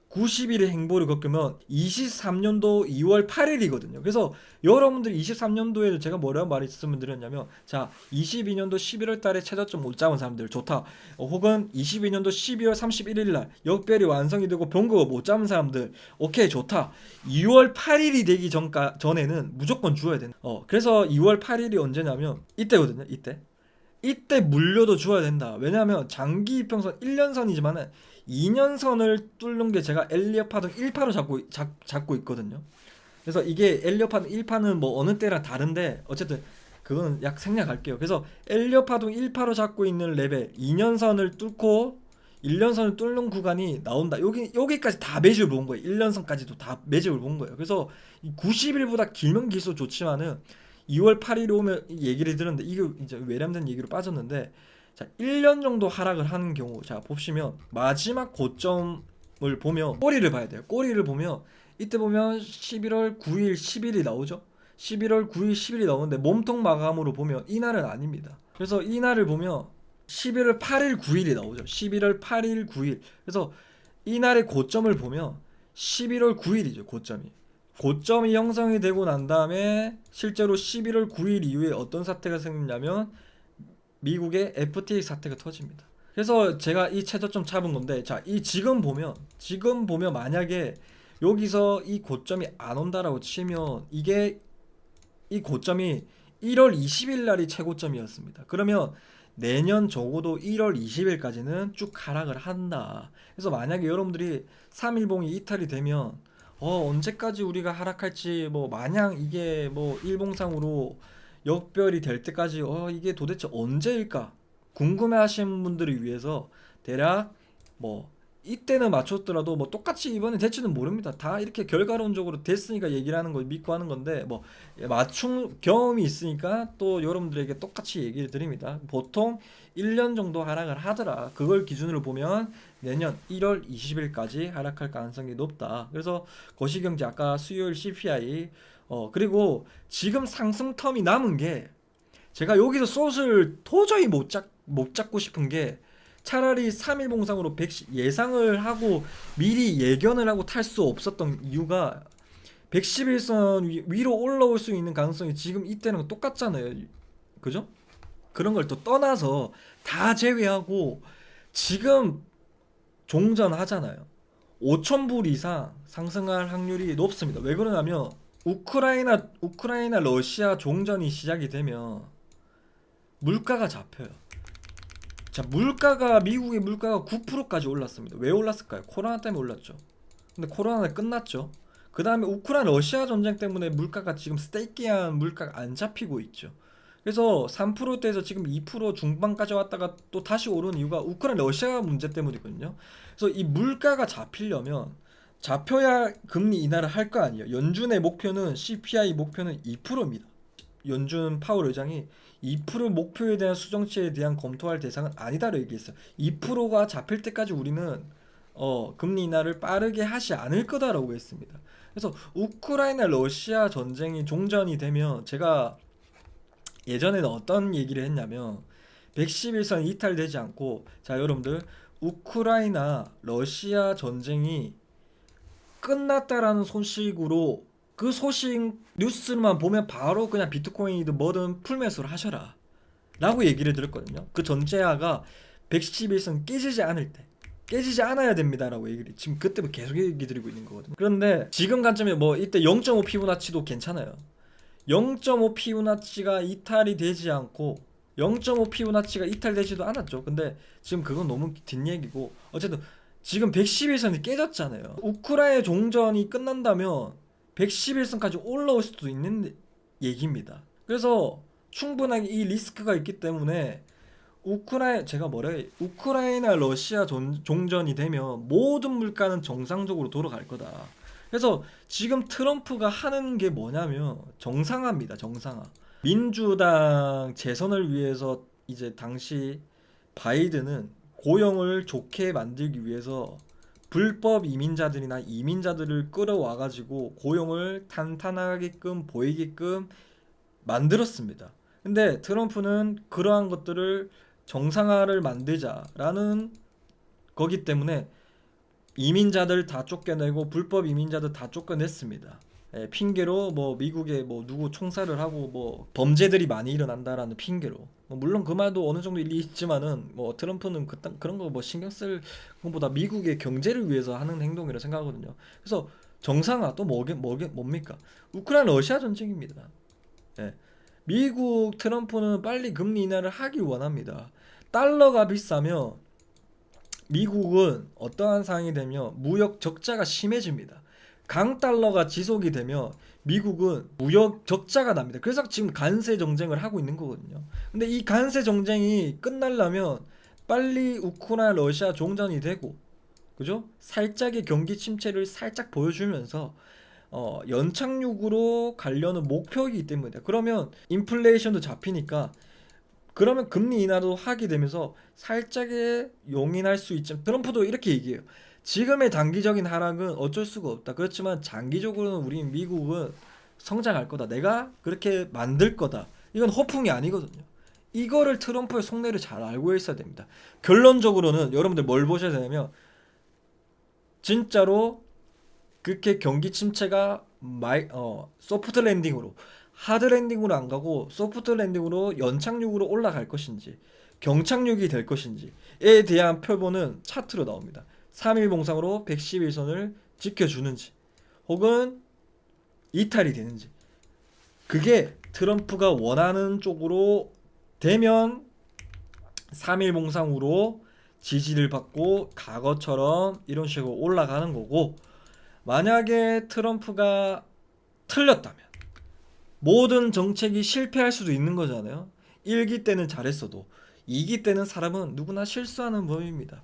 90일의 행보를 겪으면 23년도 2월 8일이거든요. 그래서 여러분들이 23년도에도 제가 뭐라고 말씀을 드렸냐면 자 22년도 11월 달에 최저점 못 잡은 사람들 좋다. 혹은 22년도 12월 31일 날 역별이 완성이 되고 병거가 못 잡은 사람들 오케이 좋다. 2월 8일이 되기 전에는 무조건 주어야 된다. 그래서 2월 8일이 언제냐면 이때거든요. 이때 물려도 주어야 된다. 왜냐하면 장기 이평선 1년선이지만은 2년선을 뚫는 게 제가 엘리엇 파동 1파로 잡고 있거든요. 그래서 이게 엘리엇 파동 1파는 뭐 어느 때랑 다른데 어쨌든 그거는 약 생략할게요. 그래서 엘리엇 파동 1파로 잡고 있는 레벨 2년선을 뚫고 1년선을 뚫는 구간이 나온다. 여기까지 다 매집을 본 거예요. 1년선까지도 다 매집을 본 거예요. 그래서 90일보다 길면 길수록 좋지만은 2월 8일에 오면 얘기를 들었는데 이게 이제 외람된 얘기로 빠졌는데 자 1년 정도 하락을 하는 경우 자 보시면 마지막 고점을 보면 꼬리를 봐야 돼요. 꼬리를 보면 이때 보면 11월 9일 10일이 나오죠. 11월 9일 10일이 나오는데 몸통 마감으로 보면 이날은 아닙니다. 그래서 이날을 보면 11월 8일 9일이 나오죠. 11월 8일 9일. 그래서 이날의 고점을 보면 11월 9일이죠. 고점이 형성이 되고 난 다음에 실제로 11월 9일 이후에 어떤 사태가 생기냐면 미국의 FTA 사태가 터집니다. 그래서 제가 이 최저점 잡은 건데, 자, 이 지금 보면 만약에 여기서 이 고점이 안 온다라고 치면 이게 이 고점이 1월 20일 날이 최고점이었습니다. 그러면 내년 적어도 1월 20일까지는 쭉 하락을 한다. 그래서 만약에 여러분들이 3일봉이 이탈이 되면 언제까지 우리가 하락할지, 뭐 마냥 이게 뭐 일봉상으로 역별이 될 때까지 이게 도대체 언제일까 궁금해 하시는 분들을 위해서 대략 뭐 이때는 맞췄더라도 뭐 똑같이 이번에 될지는 모릅니다. 다 이렇게 결과론적으로 됐으니까 얘기를 하는 거 믿고 하는 건데, 뭐 맞춤 경험이 있으니까 또 여러분들에게 똑같이 얘기를 드립니다. 보통 1년 정도 하락을 하더라. 그걸 기준으로 보면 내년 1월 20일까지 하락할 가능성이 높다. 그래서 거시경제 아까 수요일 CPI 그리고 지금 상승 텀이 남은 게, 제가 여기서 숏을 도저히 못 잡고 싶은 게, 차라리 3일 봉상으로 예상을 하고 미리 예견을 하고 탈 수 없었던 이유가 111선 위로 올라올 수 있는 가능성이 지금 이때는 똑같잖아요. 그죠? 그런 걸 또 떠나서 다 제외하고 지금 종전하잖아요. 5,000불 이상 상승할 확률이 높습니다. 왜 그러냐면 우크라이나 러시아 종전이 시작이 되면 물가가 잡혀요. 자, 미국의 물가가 9%까지 올랐습니다. 왜 올랐을까요? 코로나 때문에 올랐죠. 근데 코로나는 끝났죠. 그 다음에 우크라이나 러시아 전쟁 때문에 물가가 지금 스테이키한 물가가 안 잡히고 있죠. 그래서 3%대에서 지금 2% 중반까지 왔다가 또 다시 오른 이유가 우크라이나 러시아 문제 때문이거든요. 그래서 이 물가가 잡히려면 잡혀야 금리 인하를 할 거 아니에요. 연준의 목표는 CPI 목표는 2%입니다. 연준 파월 의장이 2% 목표에 대한 수정치에 대한 검토할 대상은 아니다라고 얘기했어요. 2%가 잡힐 때까지 우리는 금리 인하를 빠르게 하지 않을 거다라고 했습니다. 그래서 우크라이나 러시아 전쟁이 종전이 되면, 제가 예전에는 어떤 얘기를 했냐면 111선 이탈되지 않고, 자 여러분들, 우크라이나 러시아 전쟁이 끝났다라는 소식으로, 그 소식 뉴스만 보면 바로 그냥 비트코인이든 뭐든 풀매수를 하셔라 라고 얘기를 들었거든요. 그 전제하가 111선 깨지지 않아야 됩니다 라고 얘기를 지금 그때부터 계속 얘기 드리고 있는 거거든요. 그런데 지금 관점에 뭐 이때 0.5 피보나치도 괜찮아요. 0.5 피보나치가 이탈이 되지 않고 0.5 피보나치가 이탈되지도 않았죠. 근데 지금 그건 너무 뒷얘기고, 어쨌든 지금 111선이 깨졌잖아요. 우크라이나 종전이 끝난다면 111선까지 올라올 수도 있는 얘기입니다. 그래서 충분하게 이 리스크가 있기 때문에 우크라이나 러시아 종전이 되면 모든 물가는 정상적으로 돌아갈 거다. 그래서 지금 트럼프가 하는 게 뭐냐면 정상화입니다. 정상화. 민주당 재선을 위해서 이제 당시 바이든은 고용을 좋게 만들기 위해서 불법 이민자들이나 이민자들을 끌어와 가지고 고용을 탄탄하게끔 보이게끔 만들었습니다. 근데 트럼프는 그러한 것들을 정상화를 만들자라는 거기 때문에 이민자들 다 쫓겨내고 불법 이민자들 다 쫓겨냈습니다. 핑계로 뭐 미국에 뭐 누구 총살을 하고 뭐 범죄들이 많이 일어난다라는 핑계로. 물론 그 말도 어느 정도 일리 있지만은 뭐 트럼프는 그런 거 뭐 신경 쓸 것보다 미국의 경제를 위해서 하는 행동이라고 생각하거든요. 그래서 정상화 또 뭡니까? 우크라이나 러시아 전쟁입니다. 예. 미국 트럼프는 빨리 금리 인하를 하길 원합니다. 달러가 비싸면 미국은 어떠한 상황이 되면 무역 적자가 심해집니다. 강달러가 지속이 되면 미국은 무역 적자가 납니다. 그래서 지금 관세 정쟁을 하고 있는 거거든요. 근데 이 관세 정쟁이 끝나려면 빨리 우크라이나 러시아 종전이 되고, 그죠? 살짝의 경기 침체를 살짝 보여주면서 연착륙으로 가려는 목표이기 때문이다. 그러면 인플레이션도 잡히니까, 그러면 금리 인하도 하게 되면서 살짝의 용인할 수 있지만, 트럼프도 이렇게 얘기해요. 지금의 단기적인 하락은 어쩔 수가 없다. 그렇지만 장기적으로는 우리 미국은 성장할 거다. 내가 그렇게 만들 거다. 이건 허풍이 아니거든요. 이거를 트럼프의 속내를 잘 알고 있어야 됩니다. 결론적으로는 여러분들 뭘 보셔야 되냐면 진짜로 그렇게 경기 침체가 소프트 랜딩으로 하드 랜딩으로 안 가고 소프트 랜딩으로 연착륙으로 올라갈 것인지 경착륙이 될 것인지에 대한 표본은 차트로 나옵니다. 3일 봉상으로 111선을 지켜주는지 혹은 이탈이 되는지 그게 트럼프가 원하는 쪽으로 되면 3일 봉상으로 지지를 받고 과거처럼 이런 식으로 올라가는 거고 만약에 트럼프가 틀렸다면 모든 정책이 실패할 수도 있는 거잖아요. 1기 때는 잘했어도 2기 때는 사람은 누구나 실수하는 법입니다.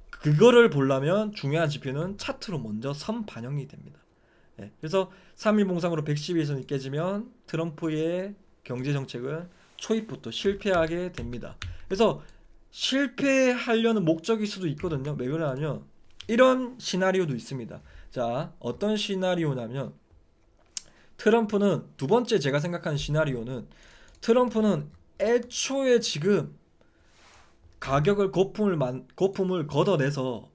그거를 보려면 중요한 지표는 차트로 먼저 선 반영이 됩니다. 예, 그래서 3일 봉상으로 112선이 깨지면 트럼프의 경제 정책은 초입부터 실패하게 됩니다. 그래서 실패하려는 목적일 수도 있거든요. 왜 그러냐면 이런 시나리오도 있습니다. 자, 어떤 시나리오냐면 트럼프는 두 번째 제가 생각하는 시나리오는 트럼프는 애초에 지금 가격을 거품을 걷어내서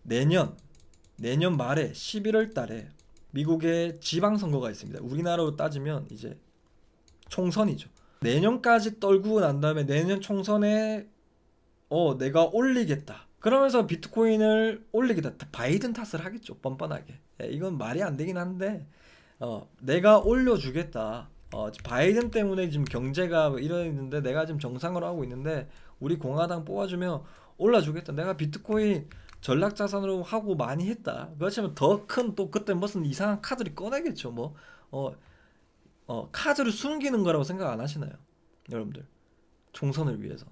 내년 말에 11월 달에 미국의 지방선거가 있습니다. 우리나라로 따지면 이제 총선이죠. 내년까지 떨구고 난 다음에 내년 총선에 내가 올리겠다. 그러면서 비트코인을 올리겠다. 바이든 탓을 하겠죠. 뻔뻔하게. 이건 말이 안 되긴 한데 내가 올려주겠다. 바이든 때문에 지금 경제가 이러는데 내가 지금 정상으로 하고 있는데 우리 공화당 뽑아주면 올라주겠다. 내가 비트코인 전략자산으로 하고 많이 했다. 그렇지만 더 큰 또 그때 무슨 이상한 카드를 꺼내겠죠. 뭐 카드를 숨기는 거라고 생각 안 하시나요? 여러분들 총선을 위해서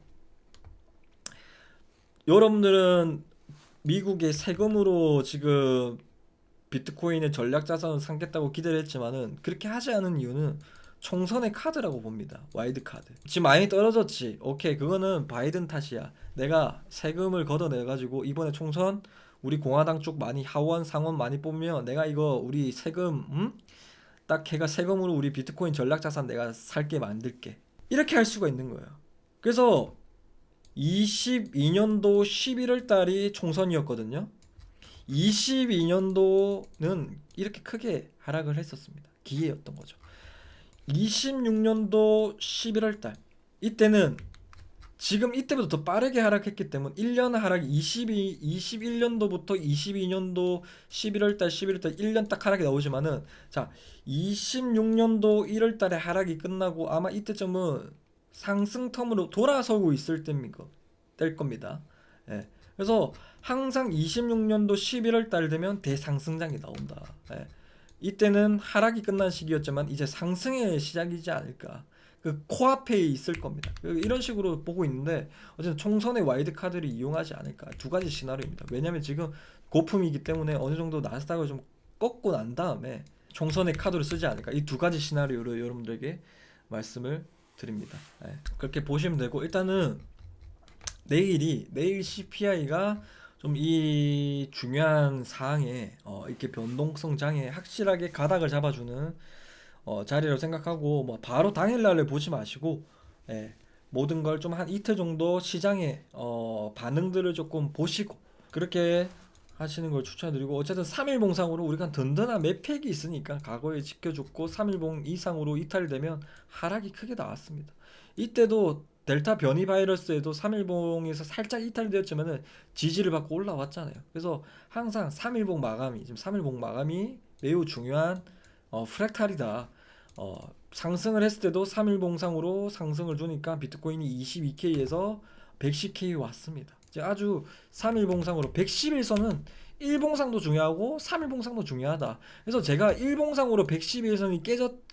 여러분들은 미국의 세금으로 지금 비트코인의 전략자산을 삼겠다고 기대를 했지만은 그렇게 하지 않은 이유는 총선의 카드라고 봅니다. 와일드 카드. 지금 많이 떨어졌지. 오케이, 그거는 바이든 탓이야. 내가 세금을 걷어내가지고 이번에 총선 우리 공화당 쪽 많이 하원 상원 많이 뽑으면 내가 이거 우리 세금 딱 걔가 세금으로 우리 비트코인 전략자산 내가 살게 만들게. 이렇게 할 수가 있는 거예요. 그래서 22년도 11월 달이 총선이었거든요. 22년도는 이렇게 크게 하락을 했었습니다. 기회였던 거죠. 26년도 11월 달 이때는 지금 이때보다 더 빠르게 하락했기 때문에 1년 하락이 21년도부터 22년도 11월 달 11월 달 1년 딱 하락이 나오지만은 자 26년도 1월 달에 하락이 끝나고 아마 이때쯤은 상승 텀으로 돌아서고 있을 때일 겁니다. 예. 그래서 항상 26년도 11월 달 되면 대상승장이 나온다. 예. 이때는 하락이 끝난 시기였지만 이제 상승의 시작이지 않을까. 그 코앞에 있을 겁니다. 이런 식으로 보고 있는데 어쨌든 총선의 와이드 카드를 이용하지 않을까. 두 가지 시나리오입니다. 왜냐하면 지금 고품이기 때문에 어느 정도 나스닥을 좀 꺾고 난 다음에 총선의 카드를 쓰지 않을까. 이 두 가지 시나리오를 여러분들에게 말씀을 드립니다. 네. 그렇게 보시면 되고 일단은 내일 CPI가 좀 이 중요한 사항에 이렇게 변동성 장에 확실하게 가닥을 잡아주는 자리라고 생각하고 뭐 바로 당일날을 보지 마시고 예, 모든 걸 좀 한 이틀 정도 시장의 반응들을 조금 보시고 그렇게 하시는 걸 추천드리고 어쨌든 3일 봉상으로 우리가 든든한 매팩이 있으니까 과거에 지켜줬고 3일 봉 이상으로 이탈되면 하락이 크게 나왔습니다. 이때도 델타 변이 바이러스에도 3일봉에서 살짝 이탈되었지만은 지지를 받고 올라왔잖아요. 그래서 항상 3일봉 마감이 지금 3일봉 마감이 매우 중요한 프랙탈이다. 상승을 했을 때도 3일봉상으로 상승을 주니까 비트코인이 22K에서 110K 왔습니다. 이제 아주 3일봉상으로 111선은 1봉상도 중요하고 3일봉상도 중요하다. 그래서 제가 1봉상으로 111선이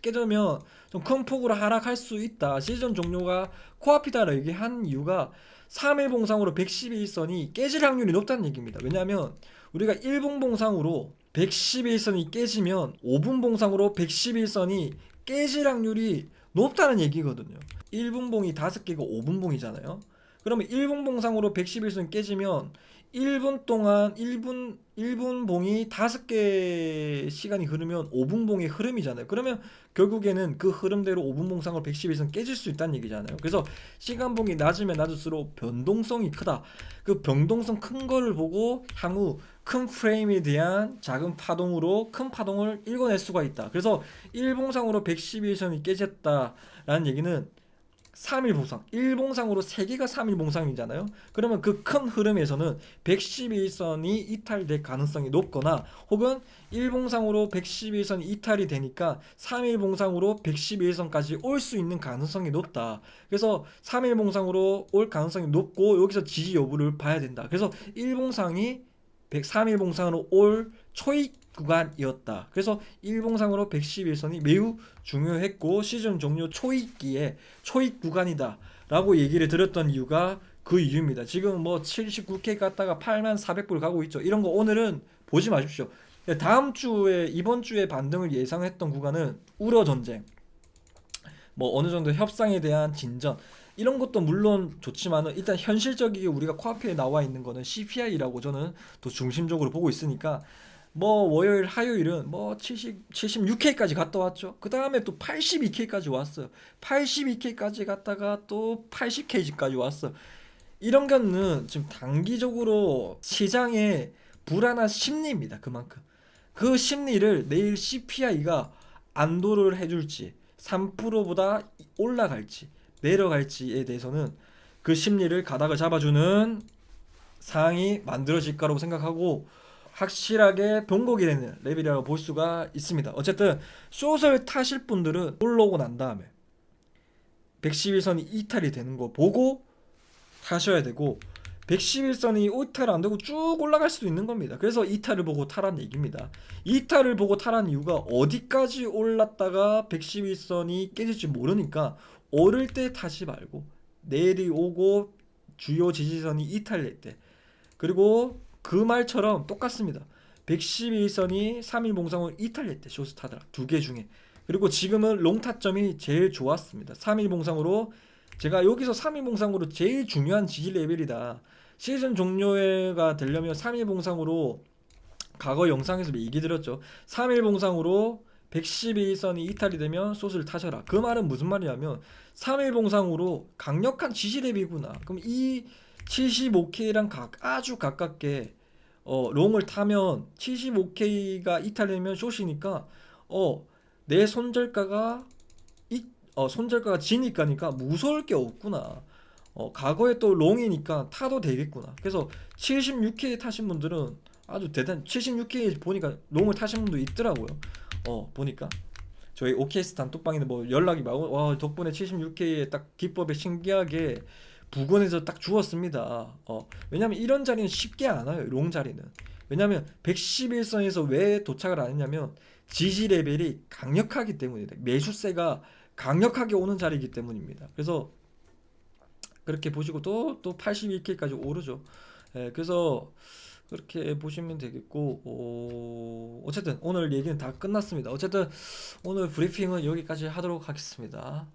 깨져면 좀 큰 폭으로 하락할 수 있다. 시즌 종료가 코앞이다라고 얘기한 이유가 3일봉상으로 111선이 깨질 확률이 높다는 얘기입니다. 왜냐하면 우리가 1분봉상으로 111선이 깨지면 5분봉상으로 111선이 깨질 확률이 높다는 얘기거든요. 1분봉이 5개고 5분봉이잖아요. 그러면 1분봉상으로 111선 깨지면 1분 동안 1분 봉이 5개 시간이 흐르면 5분 봉의 흐름이잖아요. 그러면 결국에는 그 흐름대로 5분 봉상을 111선 깨질 수 있다는 얘기잖아요. 그래서 시간 봉이 낮으면 낮을수록 변동성이 크다. 그 변동성 큰 거를 보고 향후 큰 프레임에 대한 작은 파동으로 큰 파동을 읽어낼 수가 있다. 그래서 1봉상으로 111선이 깨졌다라는 얘기는 3일 봉상, 1봉상으로 3개가 3일 봉상이잖아요. 그러면 그 큰 흐름에서는 111선이 이탈될 가능성이 높거나 혹은 1봉상으로 111선이 이탈이 되니까 3일 봉상으로 111선까지 올 수 있는 가능성이 높다. 그래서 3일 봉상으로 올 가능성이 높고 여기서 지지 여부를 봐야 된다. 그래서 1봉상이 103일 봉상으로 올 초입 구간이었다. 그래서 일봉상으로 111선이 매우 중요했고 시즌 종료 초입기에 초입 구간이다 라고 얘기를 드렸던 이유가 그 이유입니다. 지금 뭐 79K 갔다가 8400불 가고 있죠. 이런 거 오늘은 보지 마십시오. 다음 주에 이번 주에 반등을 예상했던 구간은 우러 전쟁, 뭐 어느 정도 협상에 대한 진전 이런 것도 물론 좋지만은 일단 현실적이게 우리가 코앞에 나와 있는 거는 CPI라고 저는 더 중심적으로 보고 있으니까 뭐 월요일 화요일은 뭐 76K까지 갔다 왔죠. 그 다음에 또 82K까지 왔어요. 82K까지 갔다가 또 80K까지 왔어. 이런 거는 지금 단기적으로 시장의 불안한 심리입니다. 그만큼 그 심리를 내일 CPI가 안도를 해줄지 3%보다 올라갈지 내려갈지에 대해서는 그 심리를 가닥을 잡아주는 상황이 만들어질 거라고 생각하고 확실하게 변곡이 되는 레벨이라고 볼 수가 있습니다. 어쨌든 숏을 타실 분들은 올라오고 난 다음에 111선이 이탈이 되는 거 보고 타셔야 되고 111선이 이탈 안 되고 쭉 올라갈 수도 있는 겁니다. 그래서 이탈을 보고 타라는 얘기입니다. 이탈을 보고 타라는 이유가 어디까지 올랐다가 111선이 깨질지 모르니까 오를 때 타지 말고 내려오고 주요 지지선이 이탈될 때 그리고 그 말처럼 똑같습니다. 111선이 3일 봉상을 이탈될 때 쇼스 타더라. 두 개 중에. 그리고 지금은 롱 타점이 제일 좋았습니다. 3일 봉상으로 제가 여기서 3일 봉상으로 제일 중요한 지지 레벨이다. 시즌 종료가 되려면 3일 봉상으로 과거 영상에서 얘기 드렸죠. 3일 봉상으로 111선이 이탈이 되면 숏을 타셔라. 그 말은 무슨 말이냐면 3일 봉상으로 강력한 지지 레벨이구나. 그럼 이 75K랑 아주 가깝게 롱을 타면 75K가 이탈되면 숏이니까 내 손절가가 손절가가 지니까니까 무서울 게 없구나. 과거에 또 롱이니까 타도 되겠구나. 그래서 76K 타신 분들은 아주 대단. 76K 보니까 롱을 타신 분도 있더라고요. 보니까 저희 OKS 단톡방에는 뭐 연락이 막 와 덕분에 76K에 딱 기법에 신기하게 부근에서 딱 주었습니다. 왜냐면 이런 자리는 쉽게 안 와요. 롱 자리는. 왜냐면 111선에서 왜 도착을 안 했냐면 지지 레벨이 강력하기 때문이다. 매수세가 강력하게 오는 자리이기 때문입니다. 그래서 그렇게 보시고 또 82K까지 오르죠. 그래서 그렇게 보시면 되겠고 어쨌든 오늘 얘기는 다 끝났습니다. 어쨌든 오늘 브리핑은 여기까지 하도록 하겠습니다.